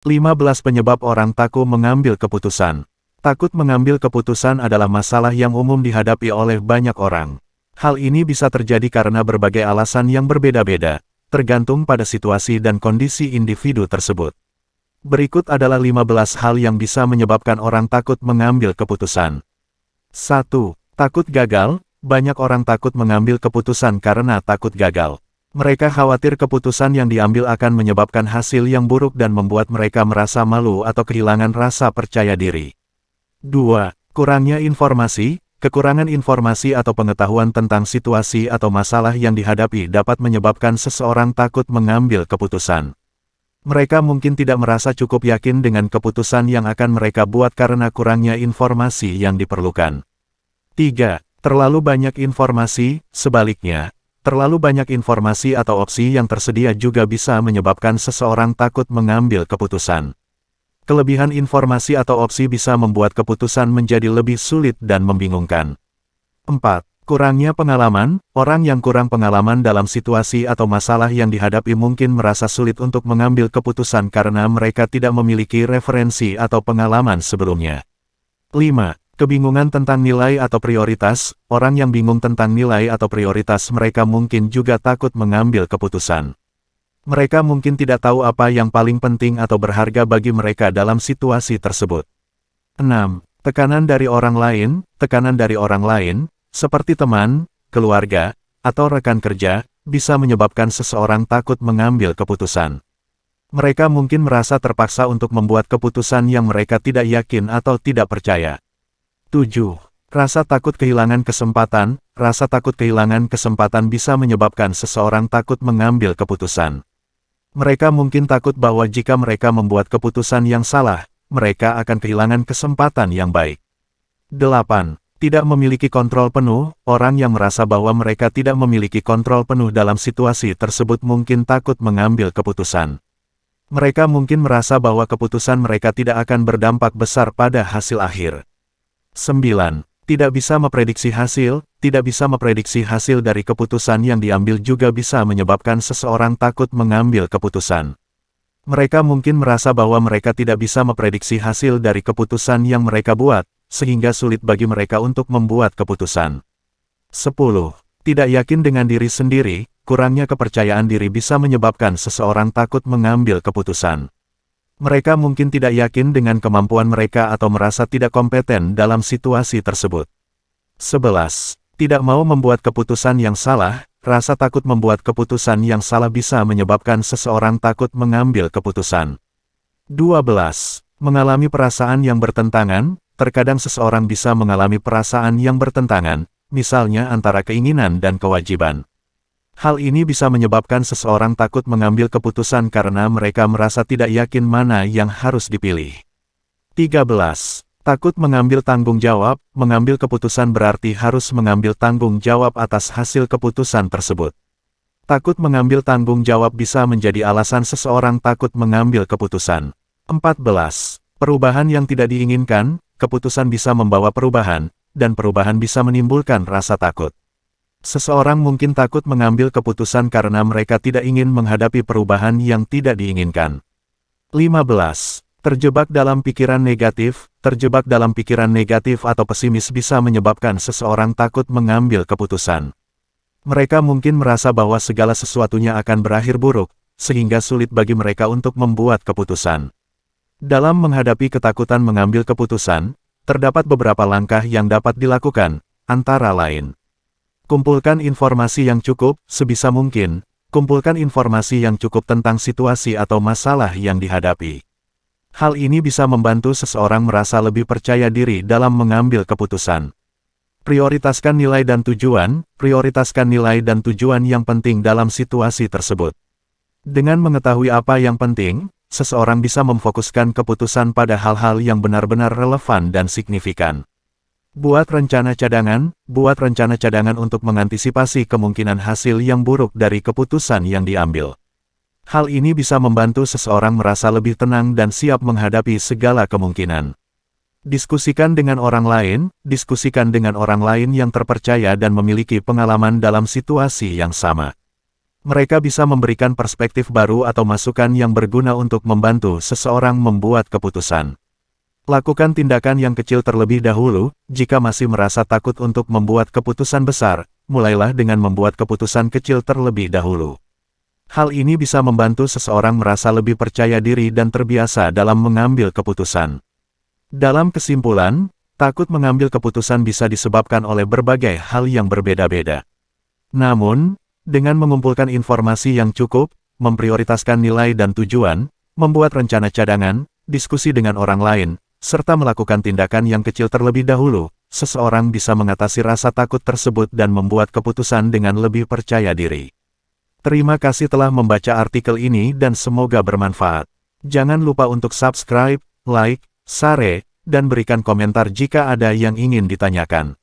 15 penyebab orang takut mengambil keputusan. Takut mengambil keputusan adalah masalah yang umum dihadapi oleh banyak orang. Hal ini bisa terjadi karena berbagai alasan yang berbeda-beda, tergantung pada situasi dan kondisi individu tersebut. Berikut adalah 15 hal yang bisa menyebabkan orang takut mengambil keputusan. 1. Takut gagal. Banyak orang takut mengambil keputusan karena takut gagal. Mereka khawatir keputusan yang diambil akan menyebabkan hasil yang buruk dan membuat mereka merasa malu atau kehilangan rasa percaya diri. 2. Kurangnya informasi. Kekurangan informasi atau pengetahuan tentang situasi atau masalah yang dihadapi dapat menyebabkan seseorang takut mengambil keputusan. Mereka mungkin tidak merasa cukup yakin dengan keputusan yang akan mereka buat karena kurangnya informasi yang diperlukan. 3. Terlalu banyak informasi. Sebaliknya, terlalu banyak informasi atau opsi yang tersedia juga bisa menyebabkan seseorang takut mengambil keputusan. Kelebihan informasi atau opsi bisa membuat keputusan menjadi lebih sulit dan membingungkan. 4. Kurangnya pengalaman. Orang yang kurang pengalaman dalam situasi atau masalah yang dihadapi mungkin merasa sulit untuk mengambil keputusan karena mereka tidak memiliki referensi atau pengalaman sebelumnya. 5. Kebingungan tentang nilai atau prioritas. Orang yang bingung tentang nilai atau prioritas mereka mungkin juga takut mengambil keputusan. Mereka mungkin tidak tahu apa yang paling penting atau berharga bagi mereka dalam situasi tersebut. 6. Tekanan dari orang lain. Tekanan dari orang lain, seperti teman, keluarga, atau rekan kerja, bisa menyebabkan seseorang takut mengambil keputusan. Mereka mungkin merasa terpaksa untuk membuat keputusan yang mereka tidak yakin atau tidak percaya. 7. Rasa takut kehilangan kesempatan. Rasa takut kehilangan kesempatan bisa menyebabkan seseorang takut mengambil keputusan. Mereka mungkin takut bahwa jika mereka membuat keputusan yang salah, mereka akan kehilangan kesempatan yang baik. 8. Tidak memiliki kontrol penuh. Orang yang merasa bahwa mereka tidak memiliki kontrol penuh dalam situasi tersebut mungkin takut mengambil keputusan. Mereka mungkin merasa bahwa keputusan mereka tidak akan berdampak besar pada hasil akhir. 9. Tidak bisa memprediksi hasil. Tidak bisa memprediksi hasil dari keputusan yang diambil juga bisa menyebabkan seseorang takut mengambil keputusan. Mereka mungkin merasa bahwa mereka tidak bisa memprediksi hasil dari keputusan yang mereka buat, sehingga sulit bagi mereka untuk membuat keputusan. 10. Tidak yakin dengan diri sendiri. Kurangnya kepercayaan diri bisa menyebabkan seseorang takut mengambil keputusan. Mereka mungkin tidak yakin dengan kemampuan mereka atau merasa tidak kompeten dalam situasi tersebut. 11. Tidak mau membuat keputusan yang salah. Rasa takut membuat keputusan yang salah bisa menyebabkan seseorang takut mengambil keputusan. 12. Mengalami perasaan yang bertentangan. Terkadang seseorang bisa mengalami perasaan yang bertentangan, misalnya antara keinginan dan kewajiban. Hal ini bisa menyebabkan seseorang takut mengambil keputusan karena mereka merasa tidak yakin mana yang harus dipilih. 13. Takut mengambil tanggung jawab. Mengambil keputusan berarti harus mengambil tanggung jawab atas hasil keputusan tersebut. Takut mengambil tanggung jawab bisa menjadi alasan seseorang takut mengambil keputusan. 14. Perubahan yang tidak diinginkan. Keputusan bisa membawa perubahan, dan perubahan bisa menimbulkan rasa takut. Seseorang mungkin takut mengambil keputusan karena mereka tidak ingin menghadapi perubahan yang tidak diinginkan. 15. Terjebak dalam pikiran negatif. Terjebak dalam pikiran negatif atau pesimis bisa menyebabkan seseorang takut mengambil keputusan. Mereka mungkin merasa bahwa segala sesuatunya akan berakhir buruk, sehingga sulit bagi mereka untuk membuat keputusan. Dalam menghadapi ketakutan mengambil keputusan, terdapat beberapa langkah yang dapat dilakukan, antara lain. Kumpulkan informasi yang cukup, sebisa mungkin, kumpulkan informasi yang cukup tentang situasi atau masalah yang dihadapi. Hal ini bisa membantu seseorang merasa lebih percaya diri dalam mengambil keputusan. Prioritaskan nilai dan tujuan. Prioritaskan nilai dan tujuan yang penting dalam situasi tersebut. Dengan mengetahui apa yang penting, seseorang bisa memfokuskan keputusan pada hal-hal yang benar-benar relevan dan signifikan. Buat rencana cadangan. Buat rencana cadangan untuk mengantisipasi kemungkinan hasil yang buruk dari keputusan yang diambil. Hal ini bisa membantu seseorang merasa lebih tenang dan siap menghadapi segala kemungkinan. Diskusikan dengan orang lain. Diskusikan dengan orang lain yang terpercaya dan memiliki pengalaman dalam situasi yang sama. Mereka bisa memberikan perspektif baru atau masukan yang berguna untuk membantu seseorang membuat keputusan. Lakukan tindakan yang kecil terlebih dahulu. Jika masih merasa takut untuk membuat keputusan besar, mulailah dengan membuat keputusan kecil terlebih dahulu. Hal ini bisa membantu seseorang merasa lebih percaya diri dan terbiasa dalam mengambil keputusan. Dalam kesimpulan, takut mengambil keputusan bisa disebabkan oleh berbagai hal yang berbeda-beda. Namun, dengan mengumpulkan informasi yang cukup, memprioritaskan nilai dan tujuan, membuat rencana cadangan, diskusi dengan orang lain, serta melakukan tindakan yang kecil terlebih dahulu, seseorang bisa mengatasi rasa takut tersebut dan membuat keputusan dengan lebih percaya diri. Terima kasih telah membaca artikel ini dan semoga bermanfaat. Jangan lupa untuk subscribe, like, share, dan berikan komentar jika ada yang ingin ditanyakan.